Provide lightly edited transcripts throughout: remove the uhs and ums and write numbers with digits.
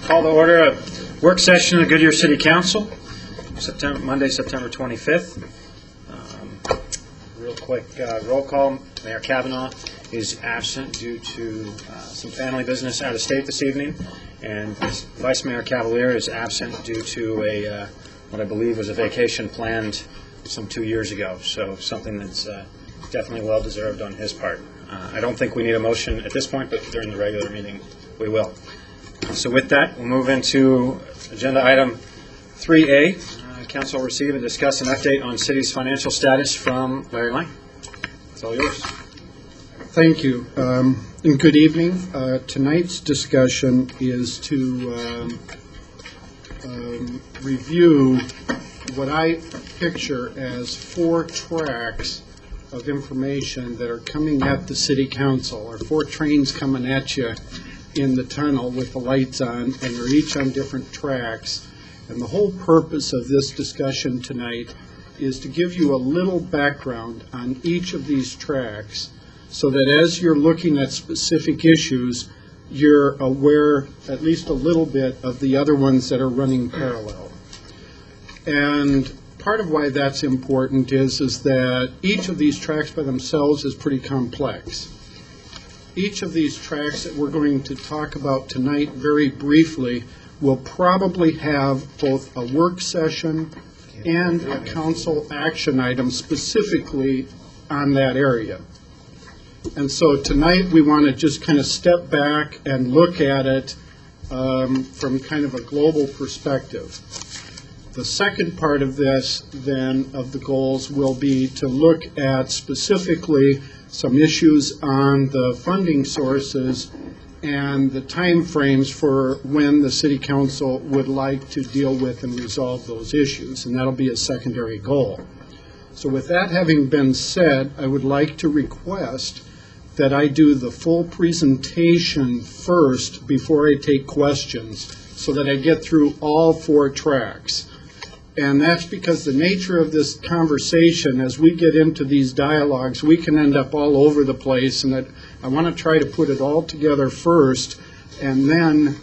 Call to order a work session of the Goodyear City Council, Monday, September 25th. Real quick roll call. Mayor Kavanaugh is absent due to some family business out of state this evening, and Vice Mayor Cavalier is absent due to what I believe was a vacation planned some 2 years ago, so something that's definitely well-deserved on his part. I don't think we need a motion at this point, but during the regular meeting, we will. So with that, we'll move into agenda item 3A. Council will receive and discuss an update on city's financial status from Larry Lang. It's all yours. Thank you, and good evening. Tonight's discussion is to review what I picture as 4 tracks of information that are coming at the City Council, or 4 trains coming at you in the tunnel with the lights on, and they're each on different tracks. And the whole purpose of this discussion tonight is to give you a little background on each of these tracks so that as you're looking at specific issues, you're aware at least a little bit of the other ones that are running parallel. And part of why that's important is that each of these tracks by themselves is pretty complex. Each of these tracks that we're going to talk about tonight very briefly will probably have both a work session and a council action item specifically on that area. And so tonight we want to just kind of step back and look at it from kind of a global perspective. The second part of this, then, of the goals will be to look at specifically some issues on the funding sources and the time frames for when the City Council would like to deal with and resolve those issues, and that'll be a secondary goal. So with that having been said, I would like to request that I do the full presentation first before I take questions so that I get through all 4 tracks. And that's because the nature of this conversation, as we get into these dialogues, we can end up all over the place, and I want to try to put it all together first and then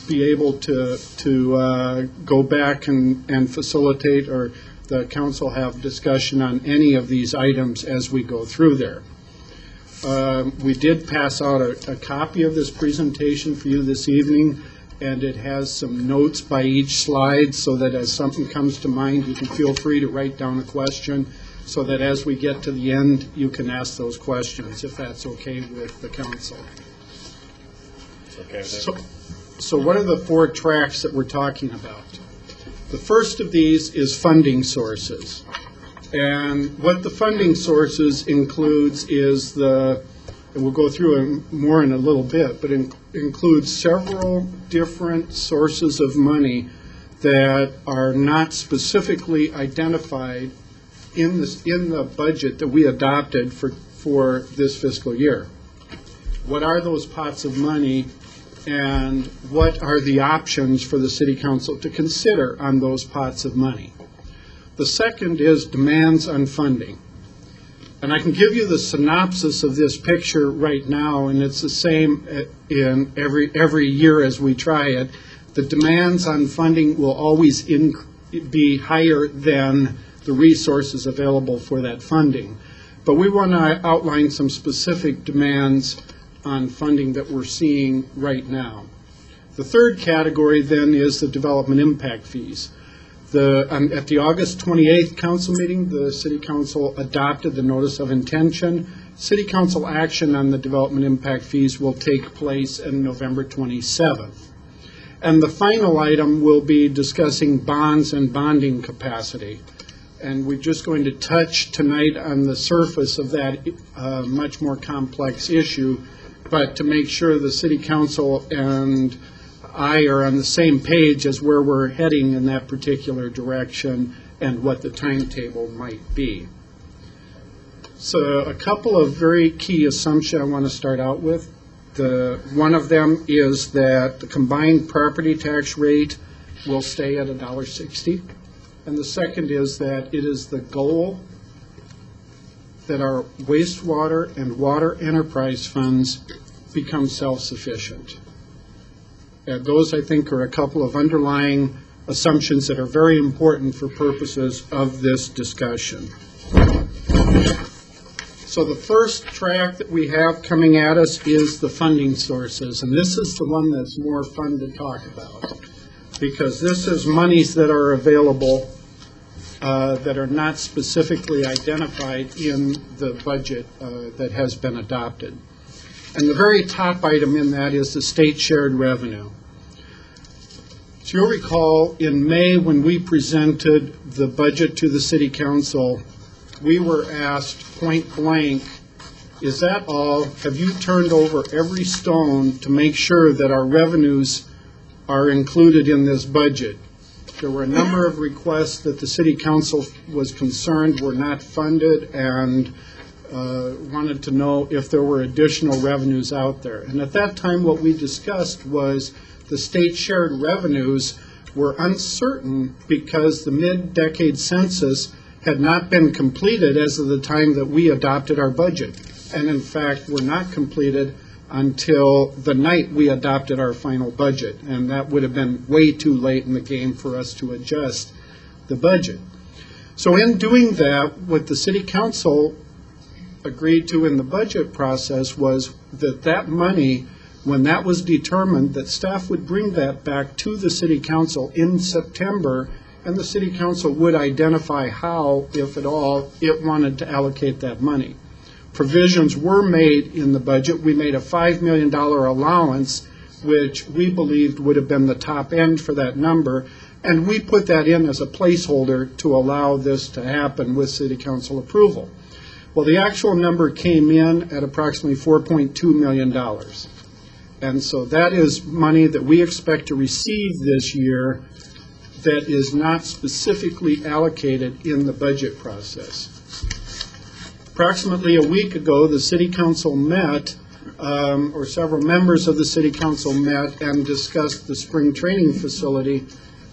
be able to go back and facilitate, or the council have discussion on any of these items as we go through there. We did pass out a copy of this presentation for you this evening, and it has some notes by each slide so that as something comes to mind, you can feel free to write down a question so that as we get to the end, you can ask those questions, if that's okay with the council. It's okay with So what are the 4 tracks that we're talking about? The first of these is funding sources. And what the funding sources includes is and we'll go through it more in a little bit, but includes several different sources of money that are not specifically identified in the budget that we adopted for this fiscal year. What are those pots of money, and what are the options for the City Council to consider on those pots of money? The second is demands on funding. And I can give you the synopsis of this picture right now, and it's the same in every year as we try it. The demands on funding will always be higher than the resources available for that funding. But we want to outline some specific demands on funding that we're seeing right now. The third category then is the development impact fees. At the August 28th council meeting, the City Council adopted the notice of intention. City Council action on the development impact fees will take place on November 27th. And the final item will be discussing bonds and bonding capacity. And we're just going to touch tonight on the surface of that much more complex issue, but to make sure the City Council and I are on the same page as where we're heading in that particular direction and what the timetable might be. So a couple of very key assumptions I want to start out with. One of them is that the combined property tax rate will stay at $1.60. And the second is that it is the goal that our wastewater and water enterprise funds become self-sufficient. And those, I think, are a couple of underlying assumptions that are very important for purposes of this discussion. So the first track that we have coming at us is the funding sources, and this is the one that's more fun to talk about, because this is monies that are available that are not specifically identified in the budget that has been adopted. And the very top item in that is the state shared revenue. So you'll recall in May when we presented the budget to the City Council, we were asked point blank, is that all? Have you turned over every stone to make sure that our revenues are included in this budget? There were a number of requests that the City Council was concerned were not funded and wanted to know if there were additional revenues out there. And at that time, what we discussed was the state shared revenues were uncertain because the mid-decade census had not been completed as of the time that we adopted our budget. And in fact, were not completed until the night we adopted our final budget. And that would have been way too late in the game for us to adjust the budget. So in doing that, what the City Council agreed to in the budget process was that that money, when that was determined, that staff would bring that back to the City Council in September, and the City Council would identify how, if at all, it wanted to allocate that money. Provisions were made in the budget. We made a $5 million allowance, which we believed would have been the top end for that number, and we put that in as a placeholder to allow this to happen with City Council approval. Well, the actual number came in at approximately $4.2 million. And so that is money that we expect to receive this year that is not specifically allocated in the budget process. Approximately a week ago, the City Council met, or several members of the City Council met and discussed the spring training facility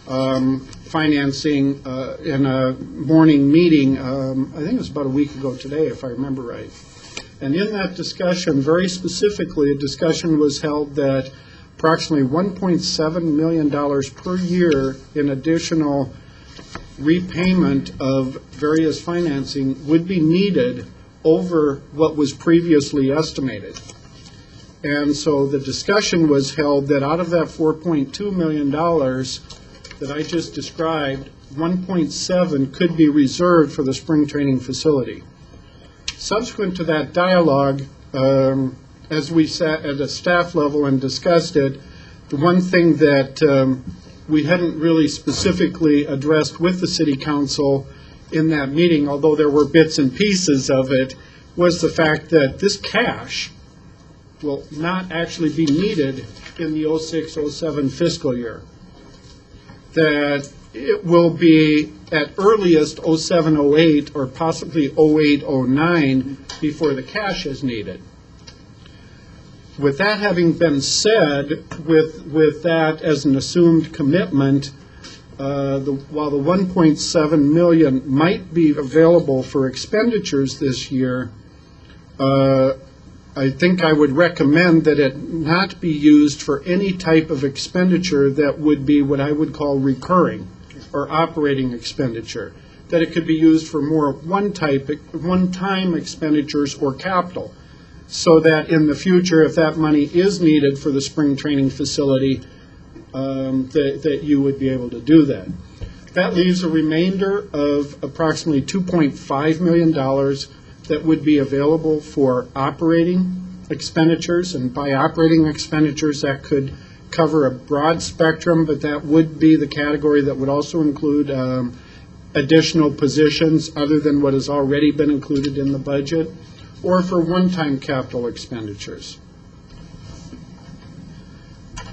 financing in a morning meeting. I think it was about a week ago today, if I remember right. And in that discussion, very specifically, a discussion was held that approximately $1.7 million per year in additional repayment of various financing would be needed over what was previously estimated. And so the discussion was held that out of that $4.2 million that I just described, 1.7 could be reserved for the spring training facility. Subsequent to that dialogue, as we sat at a staff level and discussed it, the one thing that we hadn't really specifically addressed with the City Council in that meeting, although there were bits and pieces of it, was the fact that this cash will not actually be needed in the 06-07 fiscal year. That it will be at earliest 07-08 or possibly 08-09 before the cash is needed. With that having been said, with that as an assumed commitment, while the $1.7 million might be available for expenditures this year, I think I would recommend that it not be used for any type of expenditure that would be what I would call recurring or operating expenditure, that it could be used for more one-time expenditures or capital, so that in the future, if that money is needed for the spring training facility, that you would be able to do that. That leaves a remainder of approximately $2.5 million that would be available for operating expenditures, and by operating expenditures, that could cover a broad spectrum, but that would be the category that would also include additional positions other than what has already been included in the budget, or for one-time capital expenditures.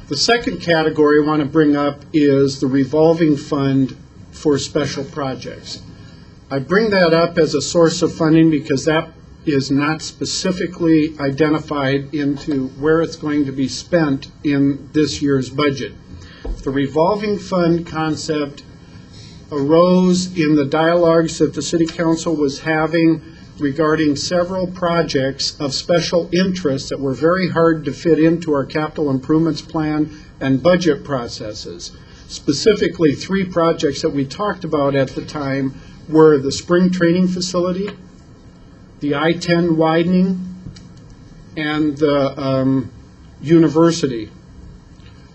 The second category I want to bring up is the revolving fund for special projects. I bring that up as a source of funding because that is not specifically identified into where it's going to be spent in this year's budget. The revolving fund concept arose in the dialogues that the City Council was having regarding several projects of special interest that were very hard to fit into our capital improvements plan and budget processes. Specifically, 3 projects that we talked about at the time were the spring training facility, the I-10 widening, and the university.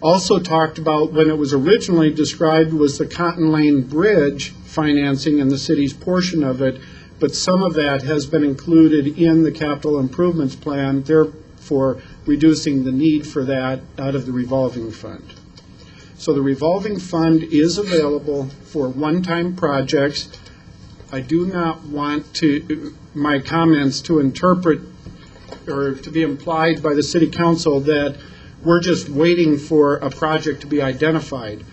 Also talked about, when it was originally described, was the Cotton Lane Bridge financing and the city's portion of it, but some of that has been included in the capital improvements plan, therefore reducing the need for that out of the revolving fund. So the revolving fund is available for one-time projects. I do not want my comments to interpret or to be implied by the City Council that we're just waiting for a project to be identified.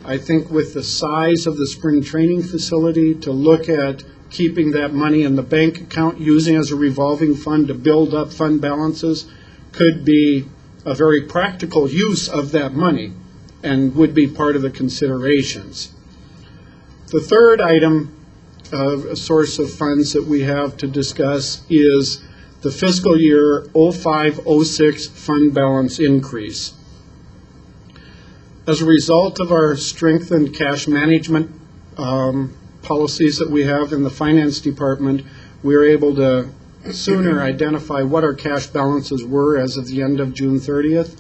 I think with the size of the spring training facility, to look at keeping that money in the bank account, using as a revolving fund to build up fund balances, could be a very practical use of that money and would be part of the considerations. The third item of a source of funds that we have to discuss is the fiscal year 05-06 fund balance increase. As a result of our strengthened cash management policies that we have in the finance department, we were able to sooner identify what our cash balances were as of the end of June 30th.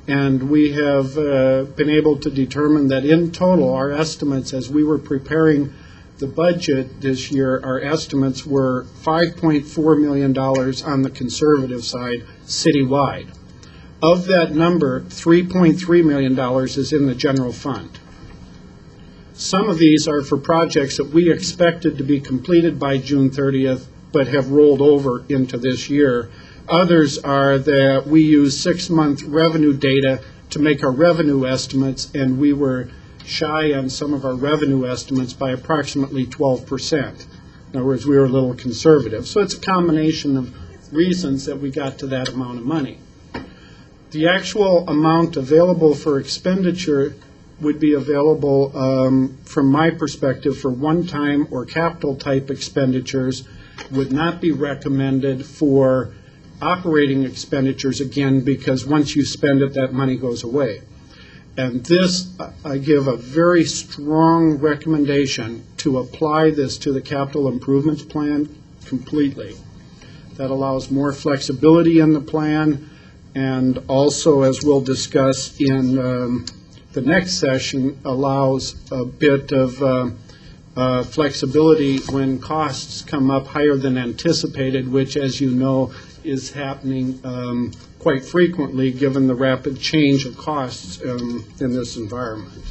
And we have been able to determine that in total, our estimates as we were preparing the budget this year, our estimates were $5.4 million on the conservative side citywide. Of that number, $3.3 million is in the general fund. Some of these are for projects that we expected to be completed by June 30th, but have rolled over into this year. Others are that we use 6-month revenue data to make our revenue estimates, and we were shy on some of our revenue estimates by approximately 12%. In other words, we were a little conservative. So it's a combination of reasons that we got to that amount of money. The actual amount available for expenditure would be available, from my perspective, for one-time or capital type expenditures, would not be recommended for operating expenditures, again, because once you spend it, that money goes away. And this, I give a very strong recommendation to apply this to the capital improvements plan completely. That allows more flexibility in the plan, and also, as we'll discuss in the next session, allows a bit of flexibility when costs come up higher than anticipated, which, as you know, is happening quite frequently given the rapid change of costs in this environment.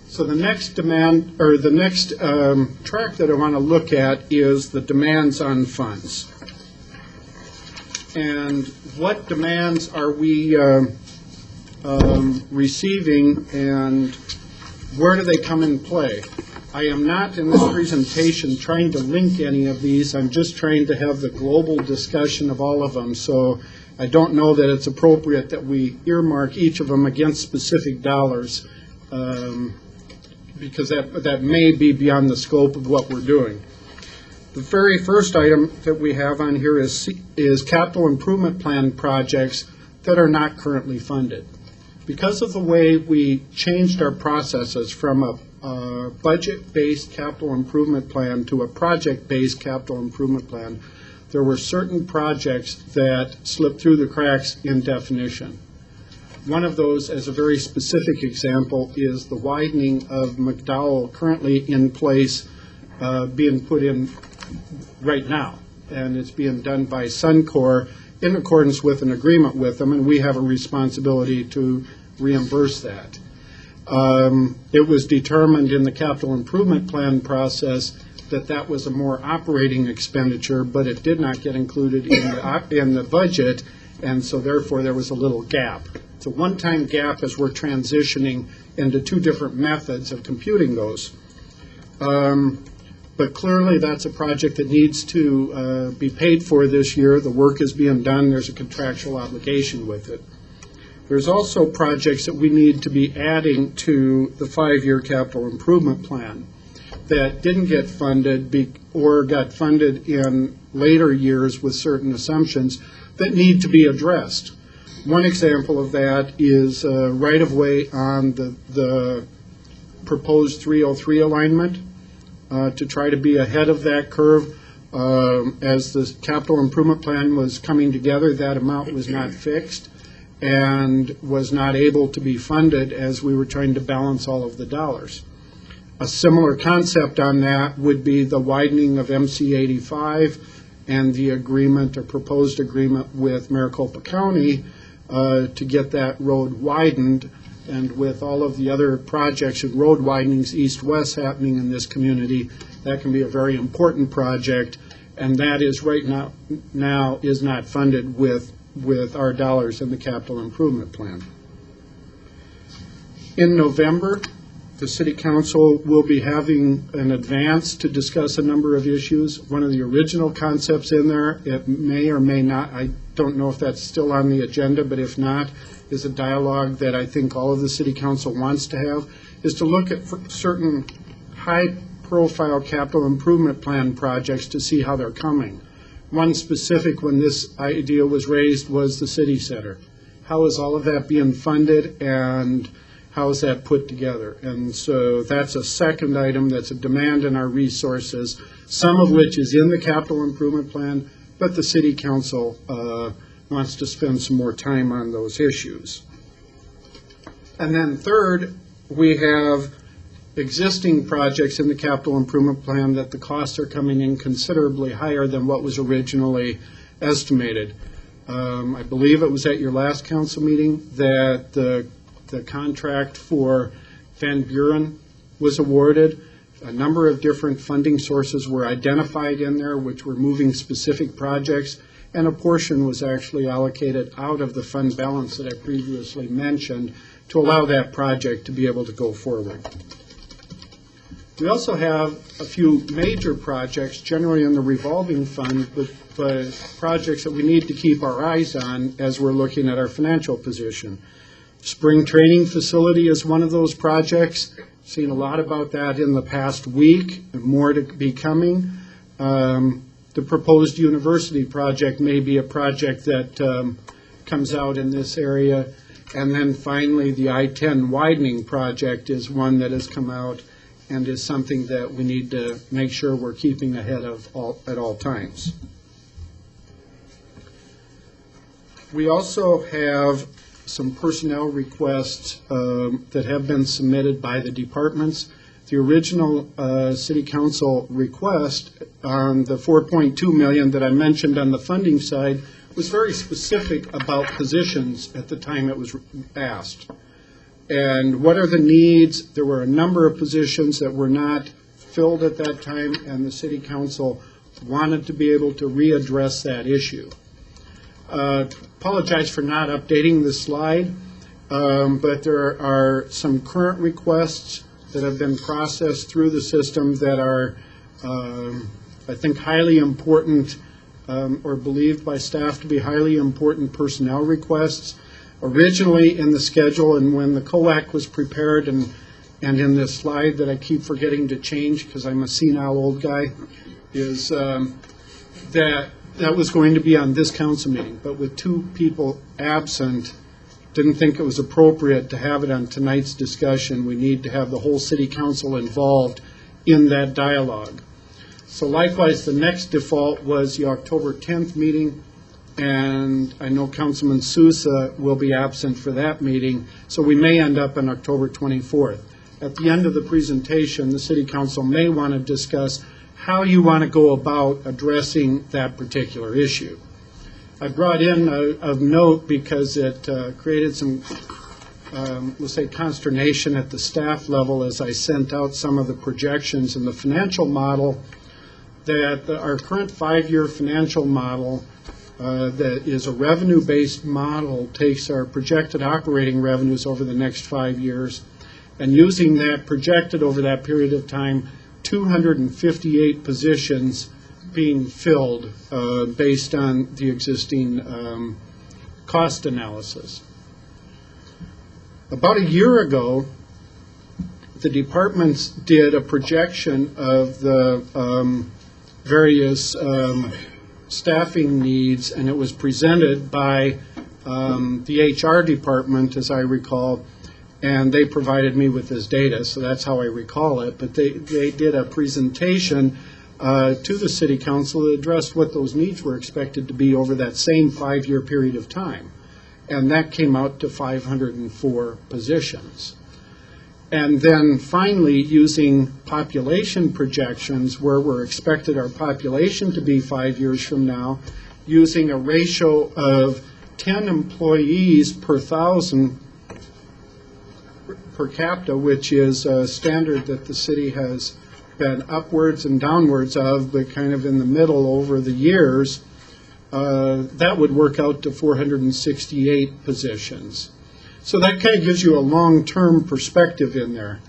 So the next demand, or the next track that I want to look at is the demands on funds. And what demands are we receiving, and where do they come in play? I am not in this presentation trying to link any of these. I'm just trying to have the global discussion of all of them. So I don't know that it's appropriate that we earmark each of them against specific dollars, because that may be beyond the scope of what we're doing. The very first item that we have on here is capital improvement plan projects that are not currently funded. Because of the way we changed our processes from a budget-based capital improvement plan to a project-based capital improvement plan, there were certain projects that slipped through the cracks in definition. One of those, as a very specific example, is the widening of McDowell, currently in place, being put in right now. And it's being done by Suncor in accordance with an agreement with them, and we have a responsibility to reimburse that. It was determined in the capital improvement plan process that that was a more operating expenditure, but it did not get included in the budget, and so therefore there was a little gap. It's a one-time gap as we're transitioning into two different methods of computing those. But clearly that's a project that needs to be paid for this year. The work is being done. There's a contractual obligation with it. There's also projects that we need to be adding to the 5-year capital improvement plan that didn't get funded or got funded in later years with certain assumptions that need to be addressed. One example of that is right-of-way on the proposed 303 alignment to try to be ahead of that curve. As the capital improvement plan was coming together, that amount was not fixed and was not able to be funded as we were trying to balance all of the dollars. A similar concept on that would be the widening of MC 85 and the agreement or proposed agreement with Maricopa County to get that road widened. And with all of the other projects and road widenings east-west happening in this community, that can be a very important project, and that is right now is not funded with our dollars in the capital improvement plan. In November, the City Council will be having an advance to discuss a number of issues. One of the original concepts in there, it may or may not, I don't know if that's still on the agenda, but if not, is a dialogue that I think all of the City Council wants to have, is to look at certain high-profile capital improvement plan projects to see how they're coming. One specific, when this idea was raised, was the City Center. How is all of that being funded, and how is that put together? And so that's a second item that's a demand in our resources, some of which is in the capital improvement plan, but the City Council wants to spend some more time on those issues. And then third, we have existing projects in the capital improvement plan that the costs are coming in considerably higher than what was originally estimated. I believe it was at your last council meeting that the contract for Van Buren was awarded. A number of different funding sources were identified in there, which were moving specific projects, and a portion was actually allocated out of the fund balance that I previously mentioned to allow that project to be able to go forward. We also have a few major projects, generally in the revolving fund, but projects that we need to keep our eyes on as we're looking at our financial position. Spring training facility is one of those projects. Seen a lot about that in the past week, and more to be coming. The proposed university project may be a project that comes out in this area. And then finally, the I-10 widening project is one that has come out and is something that we need to make sure we're keeping ahead of at all times. We also have some personnel requests that have been submitted by the departments. The original City Council request on the $4.2 million that I mentioned on the funding side was very specific about positions at the time it was asked. And what are the needs? There were a number of positions that were not filled at that time, and the City Council wanted to be able to readdress that issue. Apologize for not updating the slide, but there are some current requests that have been processed through the system that are, I think, highly important or believed by staff to be highly important personnel requests. Originally in the schedule, and when the COAC was prepared, and in this slide that I keep forgetting to change because I'm a senile old guy, is that was going to be on this council meeting, but with two people absent, didn't think it was appropriate to have it on tonight's discussion. We need to have the whole City Council involved in that dialogue. So likewise, the next default was the October 10th meeting, and I know Councilman Sousa will be absent for that meeting, so we may end up on October 24th. At the end of the presentation, the City Council may want to discuss how you want to go about addressing that particular issue. I brought in a note because it created some, let's say, consternation at the staff level as I sent out some of the projections in the financial model, that our current 5-year financial model that is a revenue-based model takes our projected operating revenues over the next 5 years, and using that projected over that period of time, 258 positions being filled based on the existing cost analysis. About a year ago, the departments did a projection of the various staffing needs, and it was presented by the HR department, as I recall, and they provided me with this data, so that's how I recall it. But they did a presentation to the City Council that addressed what those needs were expected to be over that same 5-year period of time. And that came out to 504 positions. And then finally, using population projections, where we're expected our population to be 5 years from now, using a ratio of 10 employees per 1,000 per capita, which is a standard that the city has been upwards and downwards of, but kind of in the middle over the years, that would work out to 468 positions. So that kind of gives you a long-term perspective in there.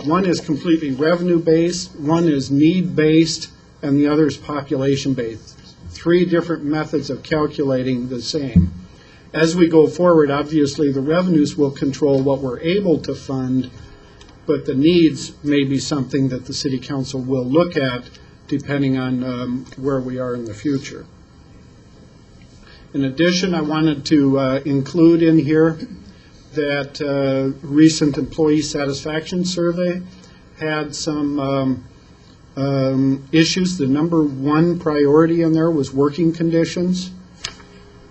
One is completely revenue-based, one is need-based, and the other is population-based. 3 different methods of calculating the same. As we go forward, obviously, the revenues will control what we're able to fund, but the needs may be something that the City Council will look at depending on where we are in the future. In addition, I wanted to include in here that recent employee satisfaction survey had some issues. The number 1 priority in there was working conditions.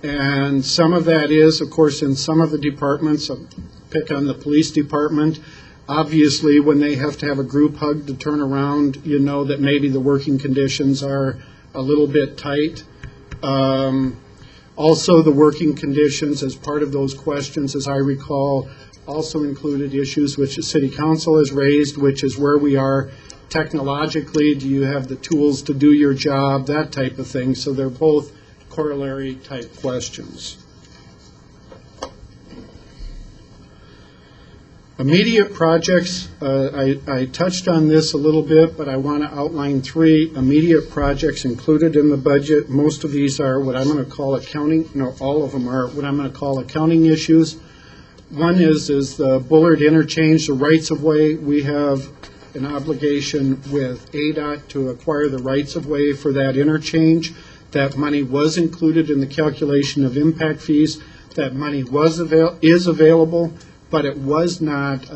And some of that is, of course, in some of the departments, I'll pick on the police department. Obviously, when they have to have a group hug to turn around, you know that maybe the working conditions are a little bit tight. Also, the working conditions, as part of those questions, as I recall, also included issues which the City Council has raised, which is where we are technologically, do you have the tools to do your job, that type of thing. So they're both corollary type questions. Immediate projects, I touched on this a little bit, but I want to outline 3 immediate projects included in the budget. Most of these are what I'm going to call accounting, no, all of them are what I'm going to call accounting issues. One is the Bullard interchange, the rights-of-way. We have an obligation with ADOT to acquire the rights-of-way for that interchange. That money was included in the calculation of impact fees. That money is available, but it was not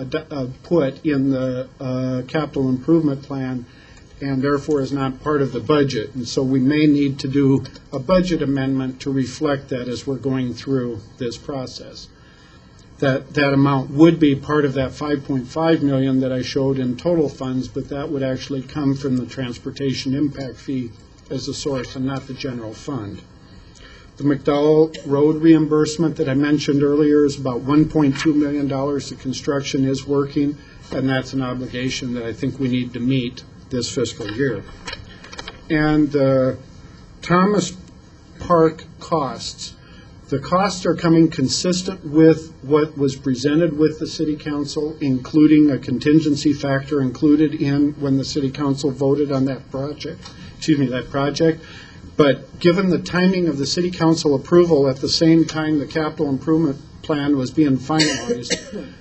put in the capital improvement plan and therefore is not part of the budget. And so we may need to do a budget amendment to reflect that as we're going through this process. That amount would be part of that $5.5 million that I showed in total funds, but that would actually come from the transportation impact fee as a source and not the general fund. The McDowell Road reimbursement that I mentioned earlier is about $1.2 million. The construction is working, and that's an obligation that I think we need to meet this fiscal year. And Thomas Park costs. The costs are coming consistent with what was presented with the City Council, including a contingency factor included in when the City Council voted on that project. But given the timing of the City Council approval at the same time the capital improvement plan was being finalized,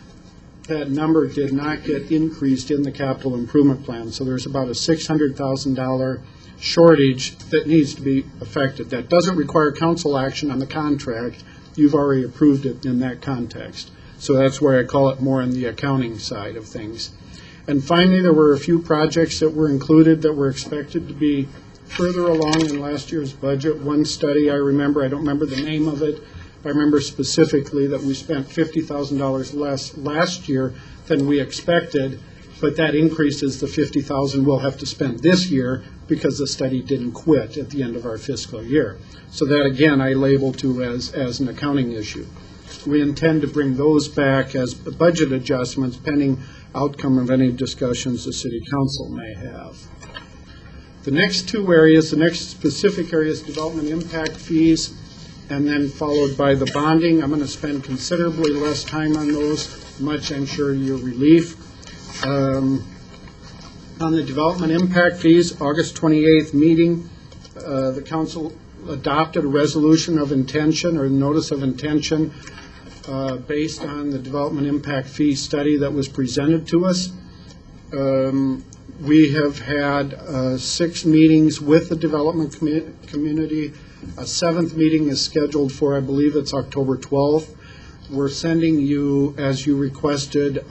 that number did not get increased in the capital improvement plan. So there's about a $600,000 shortage that needs to be affected. That doesn't require council action on the contract. You've already approved it in that context. So that's where I call it more on the accounting side of things. And finally, there were a few projects that were included that were expected to be further along in last year's budget. One study I remember, I don't remember the name of it, I remember specifically that we spent $50,000 less last year than we expected, but that increases the $50,000 we'll have to spend this year because the study didn't quit at the end of our fiscal year. So that, again, I label to as an accounting issue. We intend to bring those back as budget adjustments pending outcome of any discussions the City Council may have. The next 2 areas, the next specific areas, development impact fees, and then followed by the bonding. I'm going to spend considerably less time on those, much I'm sure your relief. On the development impact fees, August 28th meeting, the council adopted a resolution of intention or notice of intention based on the development impact fee study that was presented to us. We have had 6 meetings with the development community. A 7th meeting is scheduled for, I believe it's October 12th. We're sending you, as you requested,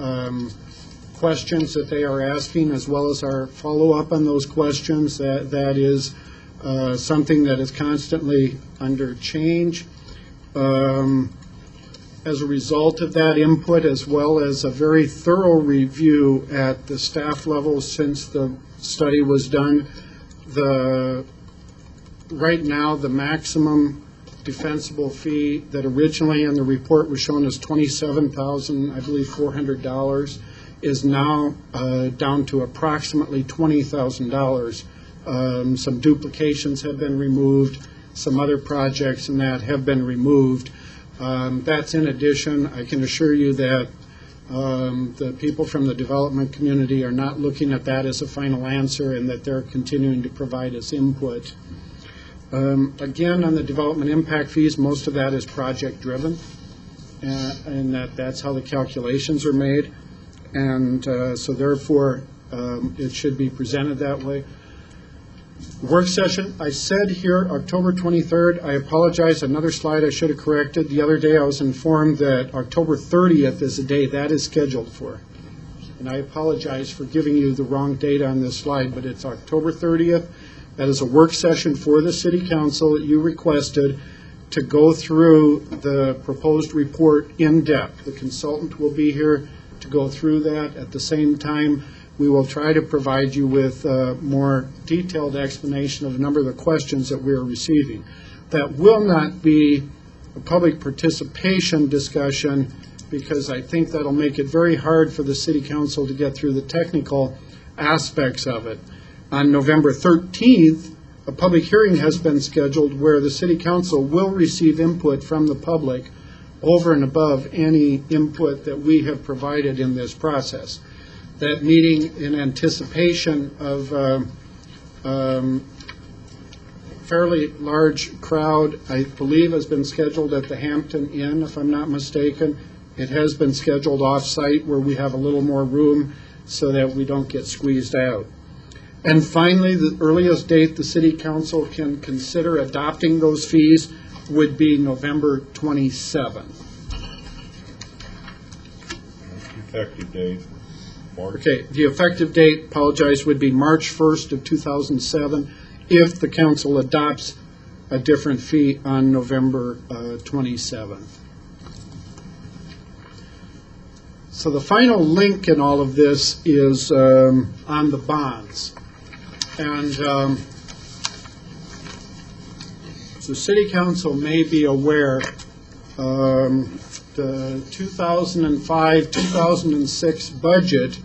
questions that they are asking, as well as our follow-up on those questions. That is something that is constantly under change. As a result of that input, as well as a very thorough review at the staff level since the study was done, right now the maximum defensible fee that originally in the report was shown as $27,000, I believe $400, is now down to approximately $20,000. Some duplications have been removed, some other projects and that have been removed. That's in addition. I can assure you that the people from the development community are not looking at that as a final answer, and that they're continuing to provide us input. Again, on the development impact fees, most of that is project driven, and that's how the calculations are made, and so therefore it should be presented that way. Work session, I said here October 23rd. I apologize, another slide I should have corrected. The other day I was informed that October 30th is the day that is scheduled for. And I apologize for giving you the wrong date on this slide, but it's October 30th. That is a work session for the City Council that you requested to go through the proposed report in depth. The consultant will be here to go through that. At the same time, we will try to provide you with a more detailed explanation of a number of the questions that we are receiving. That will not be a public participation discussion, because I think that'll make it very hard for the City Council to get through the technical aspects of it. On November 13th, a public hearing has been scheduled where the City Council will receive input from the public over and above any input that we have provided in this process. That meeting, in anticipation of fairly large crowd, I believe has been scheduled at the Hampton Inn, if I'm not mistaken. It has been scheduled off-site where we have a little more room so that we don't get squeezed out. And finally, the earliest date the City Council can consider adopting those fees would be November 27th. Effective date, March. Okay, the effective date, apologize, would be March 1st of 2007 if the council adopts a different fee on November 27th. So the final link in all of this is on the bonds. And the City Council may be aware the 2005-2006 budget,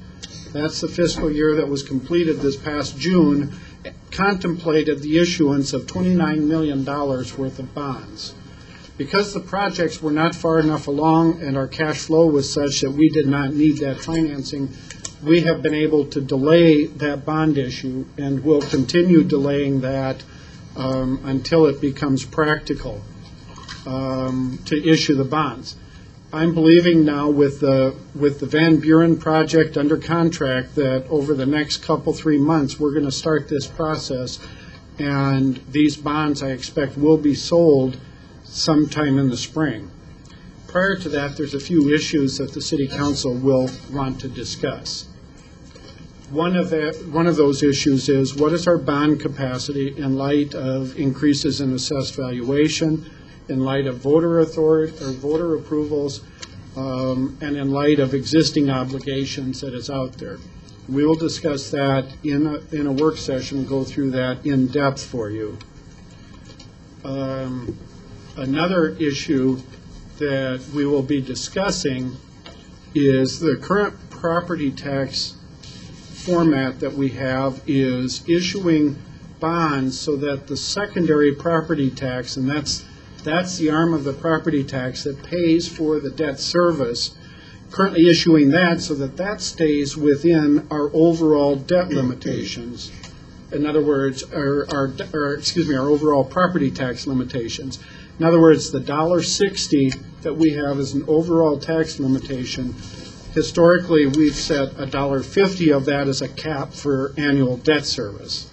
that's the fiscal year that was completed this past June, contemplated the issuance of $29 million worth of bonds. Because the projects were not far enough along and our cash flow was such that we did not need that financing, we have been able to delay that bond issue and will continue delaying that until it becomes practical to issue the bonds. I'm believing now with the Van Buren project under contract that over the next couple, 3 months, we're going to start this process, and these bonds I expect will be sold sometime in the spring. Prior to that, there's a few issues that the City Council will want to discuss. One of those issues is, what is our bond capacity in light of increases in assessed valuation, in light of voter authority or voter approvals, and in light of existing obligations that is out there. We will discuss that in a work session, go through that in depth for you. Another issue that we will be discussing is the current property tax format that we have is issuing bonds so that the secondary property tax, and that's the arm of the property tax that pays for the debt service, currently issuing that so that that stays within our overall debt limitations. In other words, our overall property tax limitations. In other words, the $1.60 that we have as an overall tax limitation, historically we've set $1.50 of that as a cap for annual debt service.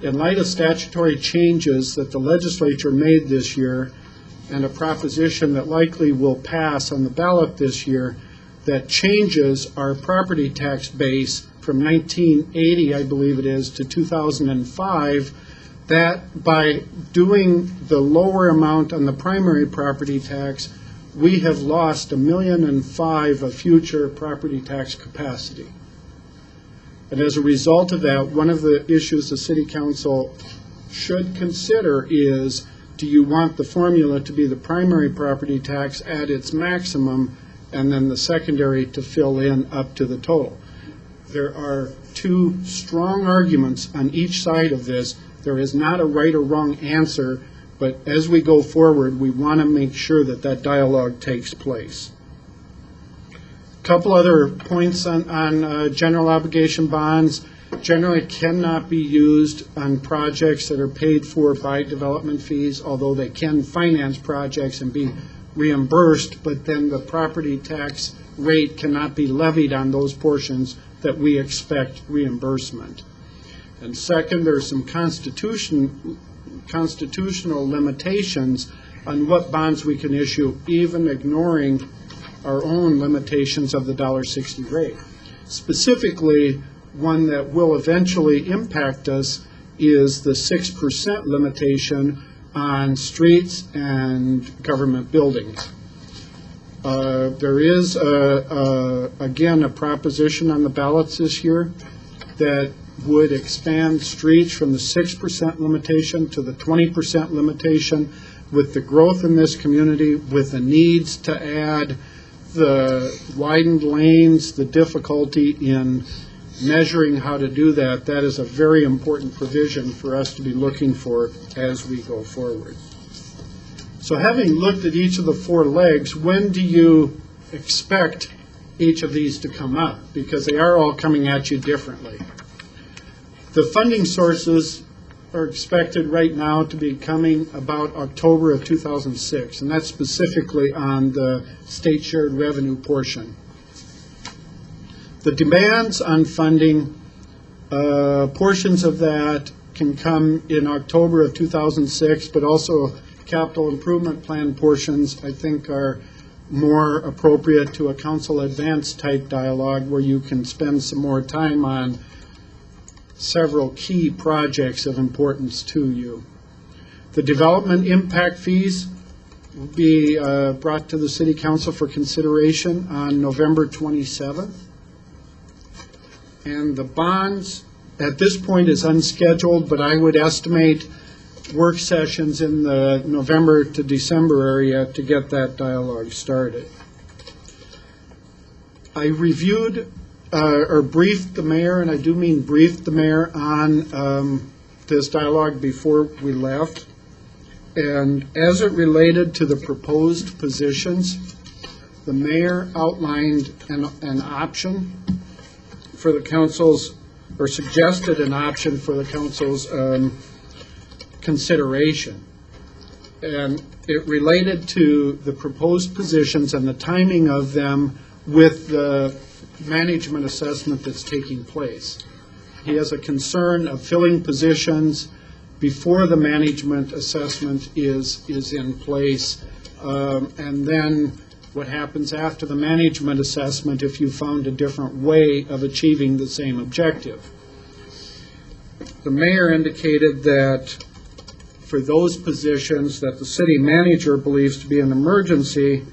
In light of statutory changes that the legislature made this year and a proposition that likely will pass on the ballot this year that changes our property tax base from 1980, I believe it is, to 2005, that by doing the lower amount on the primary property tax, we have lost $1.5 million of future property tax capacity. And as a result of that, one of the issues the City Council should consider is, do you want the formula to be the primary property tax at its maximum and then the secondary to fill in up to the total? There are two strong arguments on each side of this. There is not a right or wrong answer, but as we go forward, we want to make sure that that dialogue takes place. A couple other points on general obligation bonds. Generally cannot be used on projects that are paid for by development fees, although they can finance projects and be reimbursed, but then the property tax rate cannot be levied on those portions that we expect reimbursement. And second, there's some constitutional limitations on what bonds we can issue, even ignoring our own limitations of the $1.60 rate. Specifically, one that will eventually impact us is the 6% limitation on streets and government buildings. There is, again, a proposition on the ballots this year that would expand streets from the 6% limitation to the 20% limitation. With the growth in this community, with the needs to add the widened lanes, the difficulty in measuring how to do that, that is a very important provision for us to be looking for as we go forward. So having looked at each of the four legs, when do you expect each of these to come up? Because they are all coming at you differently. The funding sources are expected right now to be coming about October of 2006, and that's specifically on the state shared revenue portion. The demands on funding, portions of that can come in October of 2006, but also capital improvement plan portions, I think, are more appropriate to a council advance type dialogue where you can spend some more time on several key projects of importance to you. The development impact fees will be brought to the City Council for consideration on November 27th. And the bonds, at this point, is unscheduled, but I would estimate work sessions in the November to December area to get that dialogue started. I reviewed or briefed the mayor, and I do mean briefed the mayor on this dialogue before we left. And as it related to the proposed positions, the mayor outlined an option for the council's, or suggested an option for the council's consideration. And it related to the proposed positions and the timing of them with the management assessment that's taking place. He has a concern of filling positions before the management assessment is in place, and then what happens after the management assessment if you found a different way of achieving the same objective. The mayor indicated that for those positions that the city manager believes to be an emergency,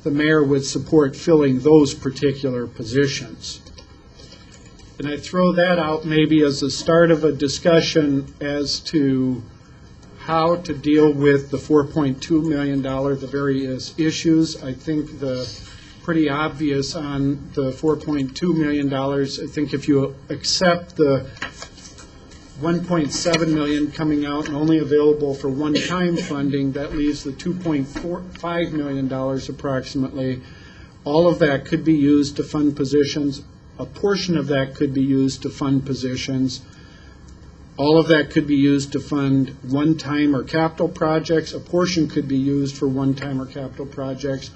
the mayor would support filling those particular positions. And I throw that out maybe as the start of a discussion as to how to deal with the $4.2 million, the various issues. I think the pretty obvious on the $4.2 million, I think if you accept the $1.7 million coming out and only available for one-time funding, that leaves the $2.5 million approximately. All of that could be used to fund positions. A portion of that could be used to fund positions. All of that could be used to fund one-time or capital projects. A portion could be used for one-time or capital projects.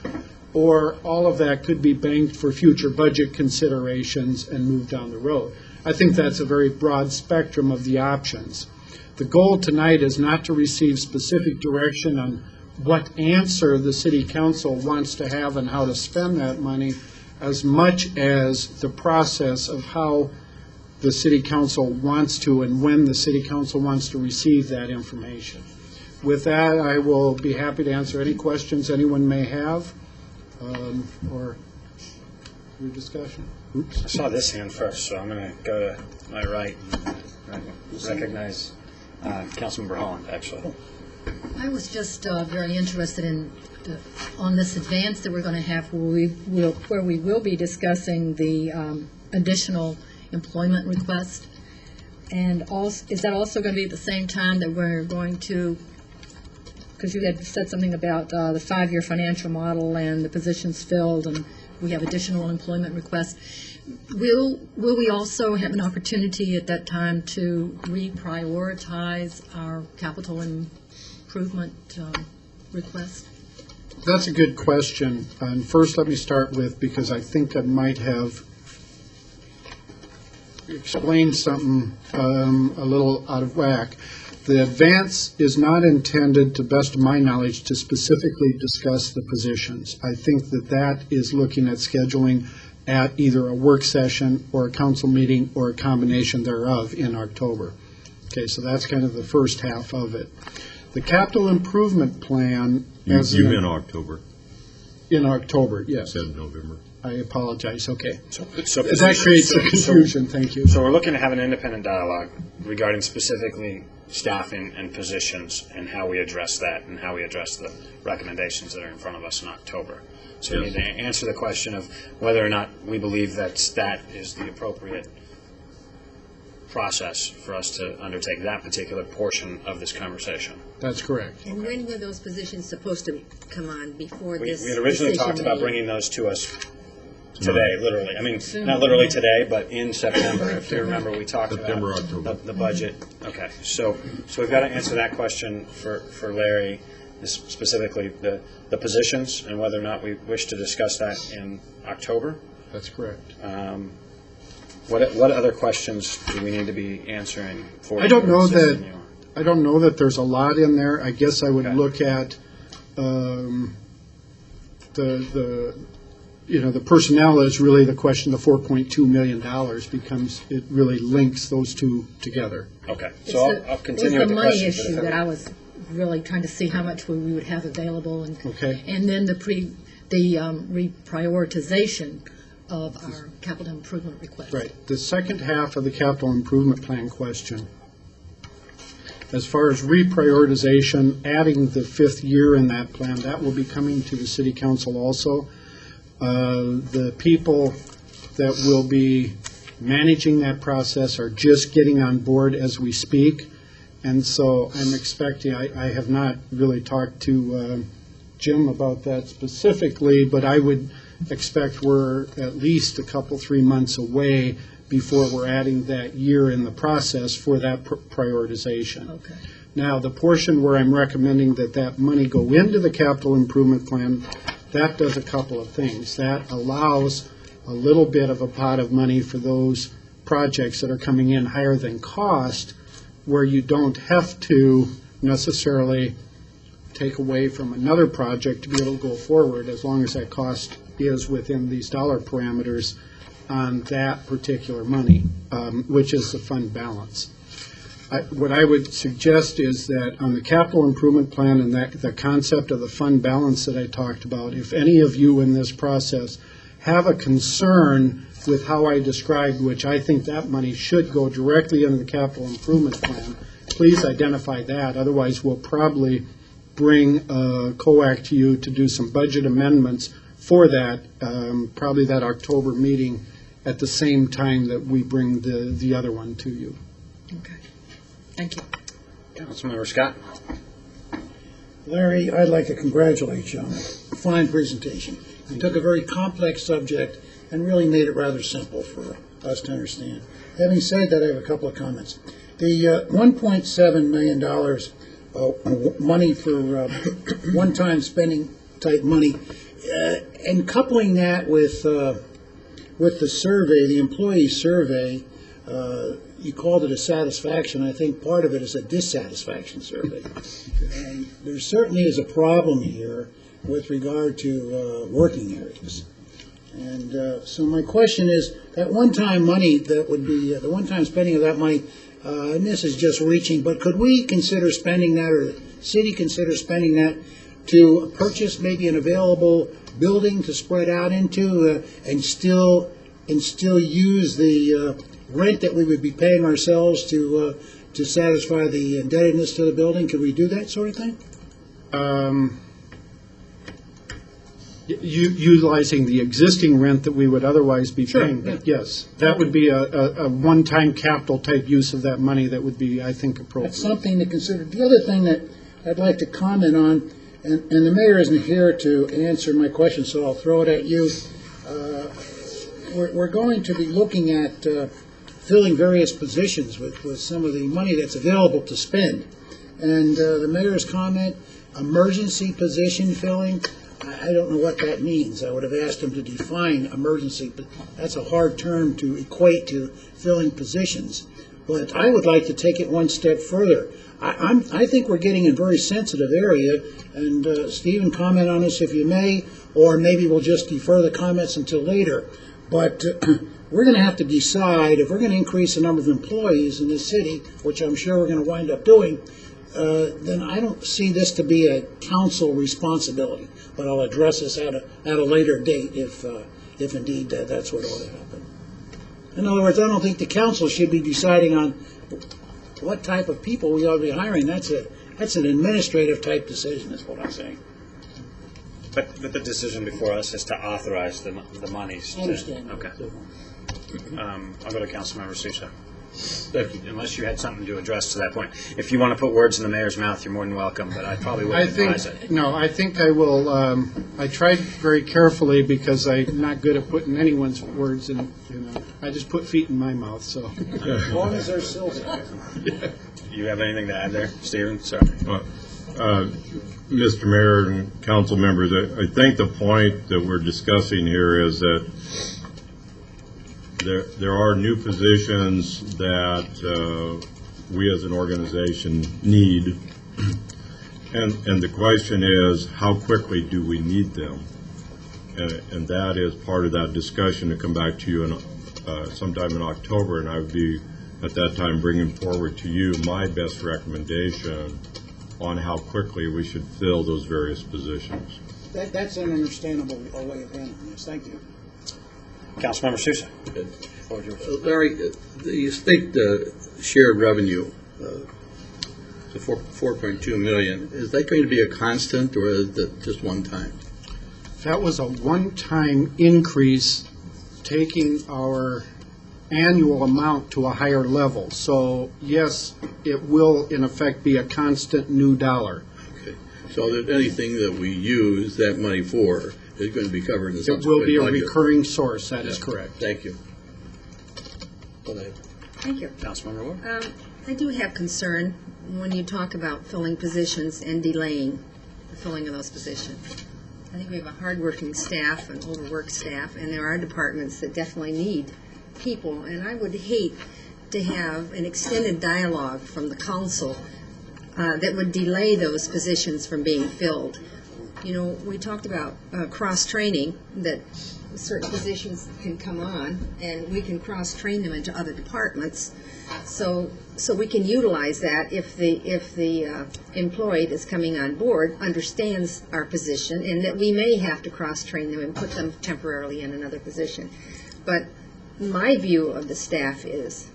Or all of that could be banked for future budget considerations and moved down the road. I think that's a very broad spectrum of the options. The goal tonight is not to receive specific direction on what answer the city council wants to have and how to spend that money, as much as the process of how the city council wants to and when the city council wants to receive that information. With that, I will be happy to answer any questions anyone may have, or your discussion. Oops. I saw this hand first, so I'm going to go to my right and recognize Councilmember Holland, actually. I was just very interested in, on this advance that we're going to have, where we will be discussing the additional employment request. And also, is that also going to be at the same time that we're going to, because you had said something about the 5-year financial model and the positions filled, and we have additional employment requests. Will we also have an opportunity at that time to reprioritize our capital improvement request? That's a good question. And first, let me start with, because I think I might have explained something a little out of whack. The advance is not intended, to best of my knowledge, to specifically discuss the positions. I think that that is looking at scheduling at either a work session or a council meeting or a combination thereof in October. Okay, so that's kind of the first half of it. The capital improvement plan. You meant October. In October, yes. Said November. I apologize, okay. So That creates some confusion, thank you. So we're looking to have an independent dialogue regarding specifically staffing and positions and how we address that and how we address the recommendations that are in front of us in October. So we need to answer the question of whether or not we believe that is the appropriate process for us to undertake that particular portion of this conversation. That's correct. And when were those positions supposed to come on before We this had originally decision talked about made? bringing those to us today, literally. I mean, not literally today, but in September. If you remember, we talked September, about October. the budget. Okay, so we've got to answer that question for Larry, specifically the positions and whether or not we wish to discuss that in October. That's correct. What other questions do we need to be answering for? I don't know assisting that. you? I don't know that there's a lot in there. I guess I would Okay. look at the personnel is really the question. The $4.2 million becomes, it really links those two together. Okay, It's so the- I'll continue with the It was the money questions. issue that I was really trying to see how much we would have available, and Okay. and then the reprioritization of our capital improvement request. Right. The second half of the capital improvement plan question, as far as reprioritization, adding the 5th year in that plan, that will be coming to the city council also. The people that will be managing that process are just getting on board as we speak. And so I'm expecting, I have not really talked to Jim about that specifically, but I would expect we're at least 3 months away before we're adding that year in the process for that prioritization. Okay. Now, the portion where I'm recommending that money go into the capital improvement plan, that does a couple of things. That allows a little bit of a pot of money for those projects that are coming in higher than cost, where you don't have to necessarily take away from another project to be able to go forward, as long as that cost is within these dollar parameters on that particular money, which is the fund balance. What I would suggest is that on the capital improvement plan and the concept of the fund balance that I talked about, if any of you in this process have a concern with how I described, which I think that money should go directly into the capital improvement plan, please identify that. Otherwise, we'll probably bring COAC to you to do some budget amendments for that, probably that October meeting at the same time that we bring the other one to you. Okay. Thank you. Councilmember Scott? Larry, I'd like to congratulate you on a fine presentation. You took a very complex subject and really made it rather simple for us to understand. Having said that, I have a couple of comments. The $1.7 million money for one-time spending type money, and coupling that with the survey, the employee survey, you called it a satisfaction. I think part of it is a dissatisfaction survey. And there certainly is a problem here with regard to working areas. And so my question is, that one-time money that would be, the one-time spending of that money, and this is just reaching, but could we consider spending that, or the city consider spending that to purchase maybe an available building to spread out into and still use the rent that we would be paying ourselves to satisfy the indebtedness to the building? Could we do that sort of thing? Utilizing the existing rent that we would otherwise be paying. Yeah. But yes, that would be a one-time capital type use of that money that would be, I think, appropriate. That's something to consider. The other thing that I'd like to comment on, and the mayor isn't here to answer my question, so I'll throw it at you. We're going to be looking at filling various positions with some of the money that's available to spend. And the mayor's comment, emergency position filling, I don't know what that means. I would have asked him to define emergency, but that's a hard term to equate to filling positions. But I would like to take it one step further. I think we're getting in a very sensitive area, and Stephen, comment on this if you may, or maybe we'll just defer the comments until later. But we're going to have to decide if we're going to increase the number of employees in this city, which I'm sure we're going to wind up doing, then I don't see this to be a council responsibility. But I'll address this at a later date if indeed that's what ought to happen. In other words, I don't think the council should be deciding on what type of people we ought to be hiring. That's an administrative type decision, is what I'm saying. But the decision before us is to authorize the monies. I understand. Okay. I'll go to Councilmember Sousa. Unless you had something to address to that point. If you want to put words in the mayor's mouth, you're more than welcome, but I probably wouldn't advise it. I think I will, I tried very carefully because I'm not good at putting anyone's words in, I just put feet in my mouth, so. As long as they're silver. You have anything to add there, Stephen? Sorry. Mr. Mayor and council members, I think the point that we're discussing here is that there are new positions that we as an organization need, and the question is, how quickly do we need them? And that is part of that discussion to come back to you in sometime in October, and I would be at that time bringing forward to you my best recommendation on how quickly we should fill those various positions. That's an understandable way of handling this. Thank you. Councilmember Sousa. Larry, the state shared revenue, the $4.2 million, is that going to be a constant, or is it just one time? That was a one-time increase, taking our annual amount to a higher level. So, yes, it will, in effect, be a constant new dollar. Okay. So that anything that we use that money for is going to be covered in the subsequent It will be a budget. recurring source, that is correct. Thank you. Thank you. Councilmember Ward. I do have concern when you talk about filling positions and delaying the filling of those positions. I think we have a hardworking staff, an overworked staff, and there are departments that definitely need people, and I would hate to have an extended dialogue from the council that would delay those positions from being filled. You know, we talked about cross-training, that certain positions can come on, and we can cross-train them into other departments, so we can utilize that if the employee that's coming on board understands our position, and that we may have to cross-train them and put them temporarily in another position. But my view of the staff is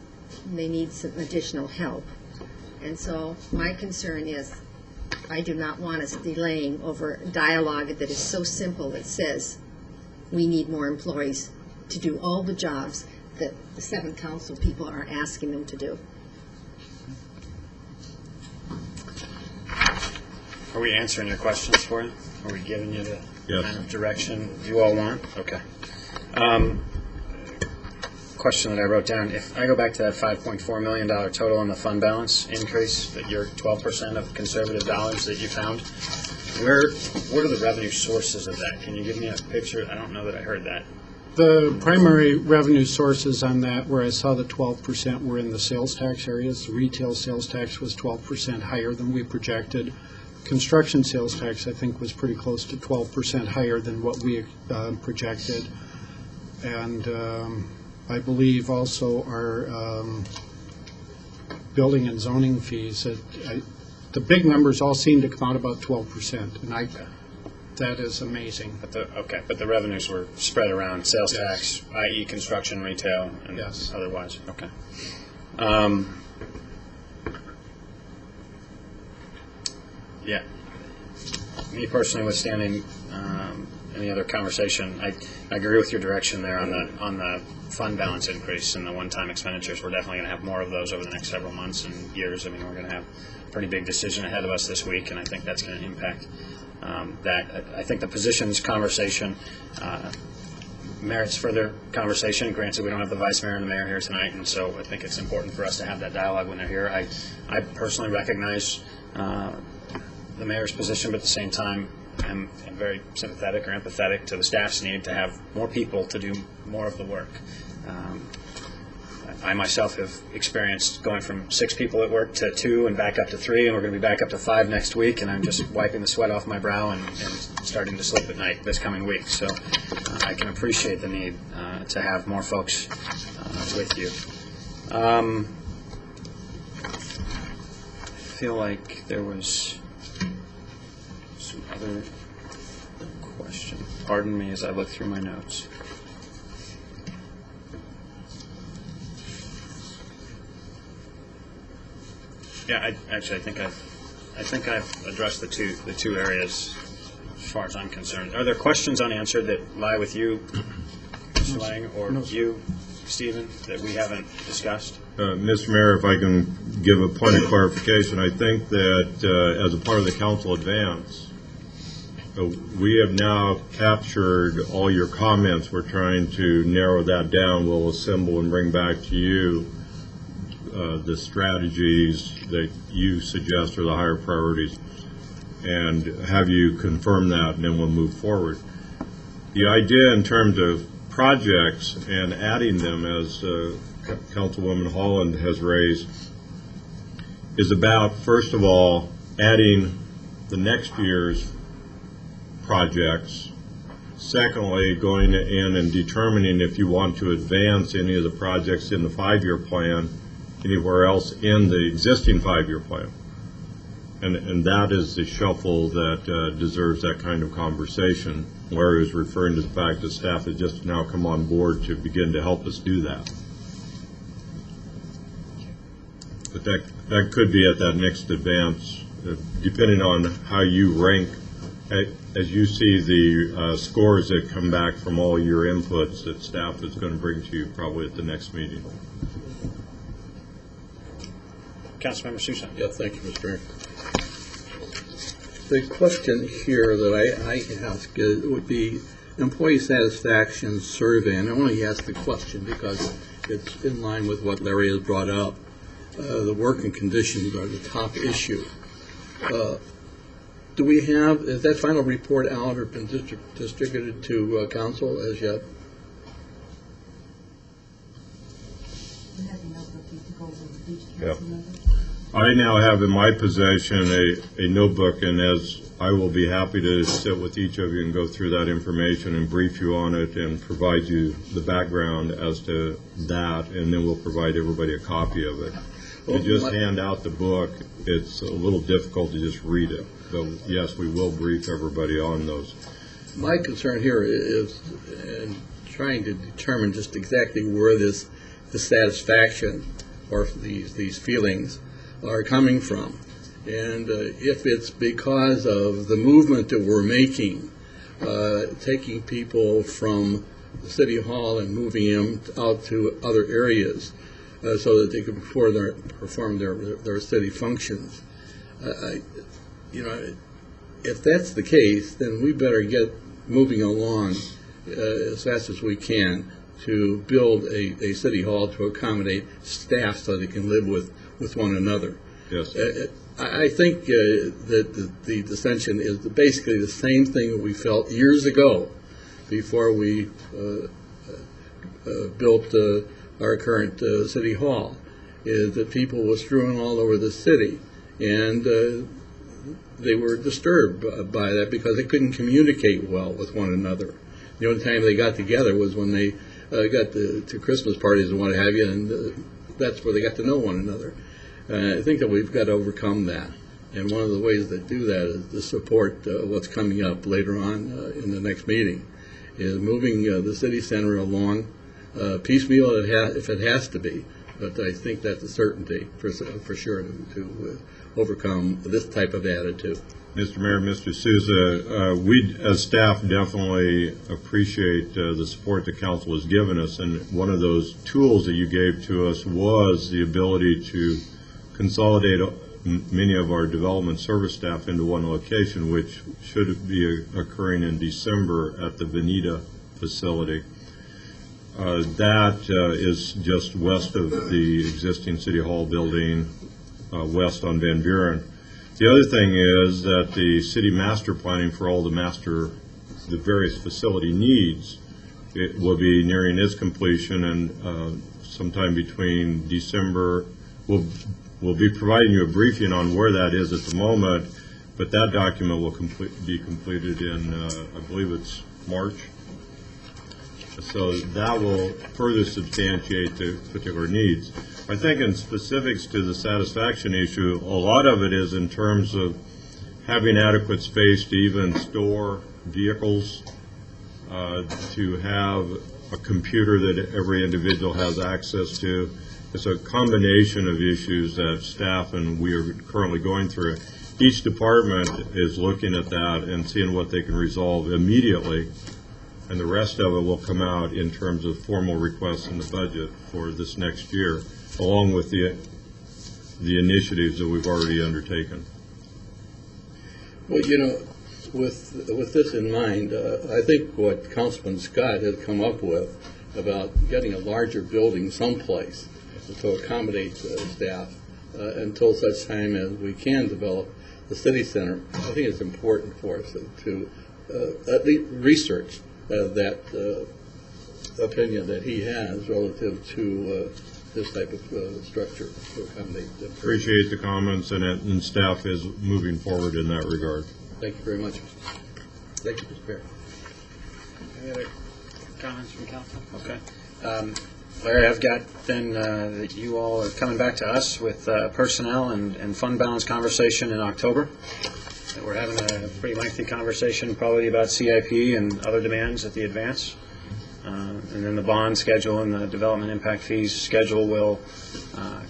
they need some additional help, and so my concern is I do not want us delaying over dialogue that is so simple that says we need more employees to do all the jobs that the 7 council people are asking them to do. Are we answering your questions for you? Are we giving you the Yes. kind of direction you all want? Okay. Question that I wrote down, if I go back to that $5.4 million total on the fund balance increase, that your 12% of conservative dollars that you found, what are the revenue sources of that? Can you give me a picture? I don't know that I heard that. The primary revenue sources on that, where I saw the 12% were in the sales tax areas. The retail sales tax was 12% higher than we projected. Construction sales tax, I think, was pretty close to 12% higher than what we projected. And I believe also our building and zoning fees, the big numbers all seem to come out about 12%, and that is amazing. But the revenues were spread around sales Yes. tax, i.e. construction, retail, and Yes. otherwise. Okay. Yeah. Me personally, withstanding any other conversation, I agree with your direction there on the fund balance increase and the one-time expenditures. We're definitely going to have more of those over the next several months and years. I mean, we're going to have a pretty big decision ahead of us this week, and I think that's going to impact that. I think the positions conversation merits further conversation. Granted, we don't have the vice mayor and the mayor here tonight, and so I think it's important for us to have that dialogue when they're here. I personally recognize the mayor's position, but at the same time, I'm very sympathetic or empathetic to the staff's need to have more people to do more of the work. I myself have experienced going from 6 people at work to 2 and back up to 3, and we're going to be back up to 5 next week, and I'm just wiping the sweat off my brow and starting to sleep at night this coming week. So I can appreciate the need to have more folks with you. I feel like there was some other question. Pardon me as I look through my notes. Yeah, I think I've addressed the two areas as far as I'm concerned. Are there questions unanswered that lie with you, Mr. Lang, or you, Stephen, that we haven't discussed? Mr. Mayor, if I can give a point of clarification, I think that as a part of the council advance, we have now captured all your comments. We're trying to narrow that down. We'll assemble and bring back to you the strategies that you suggest are the higher priorities, and have you confirm that, and then we'll move forward. The idea in terms of projects and adding them, as Councilwoman Holland has raised, is about, first of all, adding the next year's projects. Secondly, going in and determining if you want to advance any of the projects in the 5-year plan anywhere else in the existing 5-year plan. And that is the shuffle that deserves that kind of conversation. Larry is referring to the fact that staff has just now come on board to begin to help us do that. But that could be at that next advance, depending on how you rank, as you see the scores that come back from all your inputs that staff is going to bring to you probably at the next meeting. Councilmember Susan. Yeah, thank you, Mr. Mayor. The question here that I ask would be employee satisfaction survey, and I only ask the question because it's in line with what Larry has brought up. The working conditions are the top issue. Do we have, is that final report out or been distributed to council as yet? Yeah. I now have in my possession a notebook, and as I will be happy to sit with each of you and go through that information and brief you on it and provide you the background as to that, and then we'll provide everybody a copy of it. To just hand out the book, it's a little difficult to just read it. But yes, we will brief everybody on those. My concern here is in trying to determine just exactly where the satisfaction or these feelings are coming from. And if it's because of the movement that we're making, taking people from the City Hall and moving them out to other areas so that they can perform their city functions. If that's the case, then we better get moving along as fast as we can to build a city hall to accommodate staff so they can live with one another. Yes. I think that the dissension is basically the same thing that we felt years ago before we built our current city hall, is that people were strewn all over the city, and they were disturbed by that because they couldn't communicate well with one another. The only time they got together was when they got to Christmas parties and what have you, and that's where they got to know one another. I think that we've got to overcome that. And one of the ways that do that is to support what's coming up later on in the next meeting, is moving the city center along piecemeal if it has to be. But I think that's a certainty for sure to overcome this type of attitude. Mr. Mayor, Mr. Souza, we as staff definitely appreciate the support the council has given us, and one of those tools that you gave to us was the ability to consolidate many of our development service staff into one location, which should be occurring in December at the Veneta facility. That is just west of the existing City Hall building, west on Van Buren. The other thing is that the city master planning for all the various facility needs, it will be nearing its completion, and sometime between December, we'll be providing you a briefing on where that is at the moment, but that document will be completed in, I believe it's March. So that will further substantiate the particular needs. I think in specifics to the satisfaction issue, a lot of it is in terms of having adequate space to even store vehicles, to have a computer that every individual has access to. It's a combination of issues that staff and we are currently going through. Each department is looking at that and seeing what they can resolve immediately, and the rest of it will come out in terms of formal requests in the budget for this next year, along with the initiatives that we've already undertaken. Well, you know, with this in mind, I think what Councilman Scott has come up with about getting a larger building someplace to accommodate staff until such time as we can develop the city center, I think it's important for us to at least research that opinion that he has relative to this type of structure to accommodate them. Appreciate the comments, and staff is moving forward in that regard. Thank you very much. Thank you, Mr. Mayor. Any other comments from council? Okay. Larry, I've got then that you all are coming back to us with personnel and fund balance conversation in October. That we're having a pretty lengthy conversation probably about CIP and other demands at the advance. And then the bond schedule and the development impact fees schedule will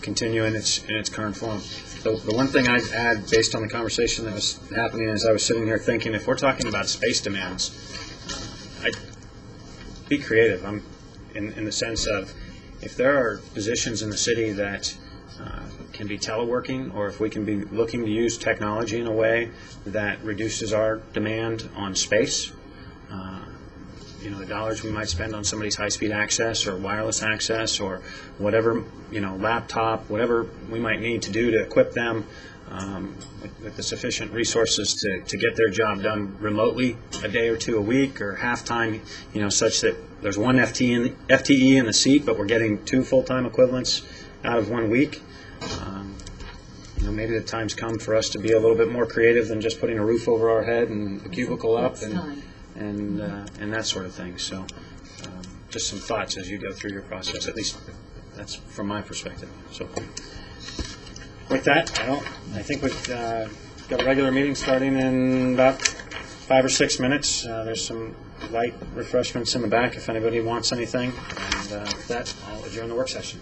continue in its current form. So the one thing I'd add based on the conversation that was happening as I was sitting here thinking, if we're talking about space demands, I'd be creative. I'm in the sense of if there are positions in the city that can be teleworking, or if we can be looking to use technology in a way that reduces our demand on space, the dollars we might spend on somebody's high-speed access or wireless access or whatever, laptop, whatever we might need to do to equip them with the sufficient resources to get their job done remotely a day or two a week or half-time, such that there's one FTE in the seat, but we're getting 2 full-time equivalents out of 1 week. Maybe the time's come for us to be a little bit more creative than just putting a roof over our head and a cubicle up and that sort of thing. So just some thoughts as you go through your process. At least that's from my perspective. So with that, I think we've got a regular meeting starting in about 5 or 6 minutes. There's some light refreshments in the back if anybody wants anything. And with that, I'll adjourn the work session.